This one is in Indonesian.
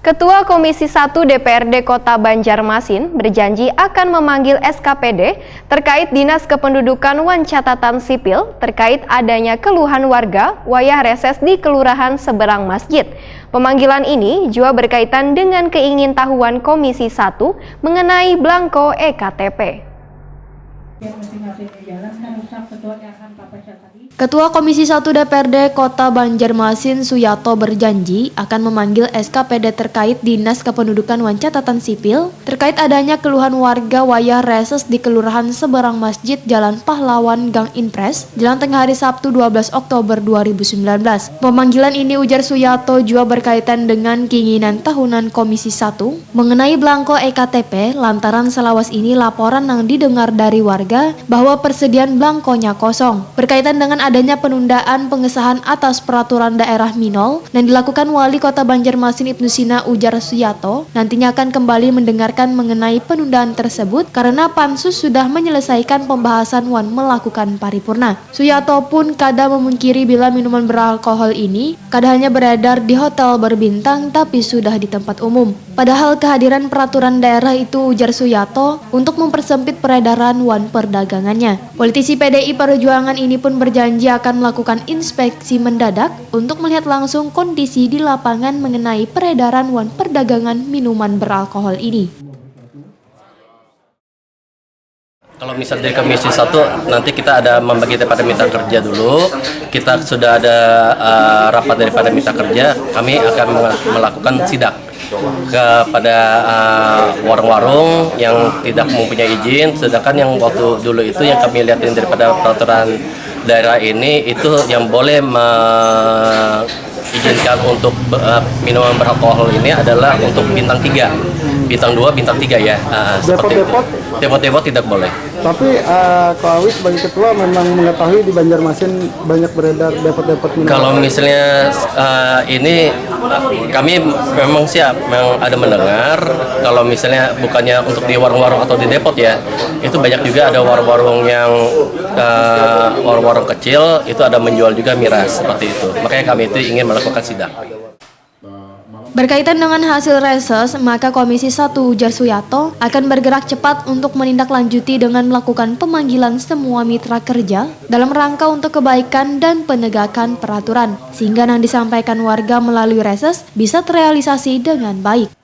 Ketua Komisi 1 DPRD Kota Banjarmasin berjanji akan memanggil SKPD terkait Dinas Kependudukan wan catatan sipil terkait adanya keluhan warga wayah reses di Kelurahan Seberang Masjid. Pemanggilan ini juga berkaitan dengan keingintahuan Komisi 1 mengenai belangko EKTP. Ketua Komisi 1 DPRD Kota Banjarmasin Suyato berjanji akan memanggil SKPD terkait Dinas Kependudukan wan catatan sipil terkait adanya keluhan warga wayah reses di Kelurahan Seberang Masjid Jalan Pahlawan Gang Impres Jalan Tengah hari Sabtu 12 Oktober 2019. Pemanggilan ini, ujar Suyato, juga berkaitan dengan keinginan tahunan Komisi 1 mengenai belangko EKTP lantaran selawas ini laporan yang didengar dari warga bahwa persediaan belangkonya kosong. Berkaitan dengan adanya penundaan pengesahan atas peraturan daerah Minol yang dilakukan Wali Kota Banjarmasin Ibnu Sina, ujar Suyato, nantinya akan kembali mendengarkan mengenai penundaan tersebut karena Pansus sudah menyelesaikan pembahasan wan melakukan paripurna. Suyato pun kada memungkiri bila minuman beralkohol ini kada hanya beredar di hotel berbintang tapi sudah di tempat umum. Padahal kehadiran peraturan daerah itu, ujar Suyato, untuk mempersempit peredaran wan perdagangannya. Politisi PDI Perjuangan ini pun berjanji akan melakukan inspeksi mendadak untuk melihat langsung kondisi di lapangan mengenai peredaran wan perdagangan minuman beralkohol ini. Kalau misal dari Komisi 1, nanti kita ada membagi daripada mitra kerja dulu. Kita sudah ada rapat daripada mitra kerja. Kami akan melakukan sidak kepada warung-warung yang tidak mempunyai izin. Sedangkan yang waktu dulu itu yang kami lihatin daripada peraturan daerah ini, itu yang boleh mengizinkan untuk minuman beralkohol ini adalah untuk bintang 3. Bintang 2, bintang 3 ya. Depot-depot? Depot-depot tidak boleh. Tapi Ko Awi sebagai ketua memang mengetahui di Banjarmasin banyak beredar depot-depot minuman. Kalau misalnya ini kami memang siap, memang ada mendengar. Kalau misalnya bukannya untuk di warung-warung atau di depot ya, itu banyak juga ada warung-warung yang warung-warung kecil itu ada menjual juga miras seperti itu. Makanya kami itu ingin melakukan sidak. Berkaitan dengan hasil reses, maka Komisi 1, ujar Suyato, akan bergerak cepat untuk menindaklanjuti dengan melakukan pemanggilan semua mitra kerja dalam rangka untuk kebaikan dan penegakan peraturan, sehingga yang disampaikan warga melalui reses bisa terrealisasi dengan baik.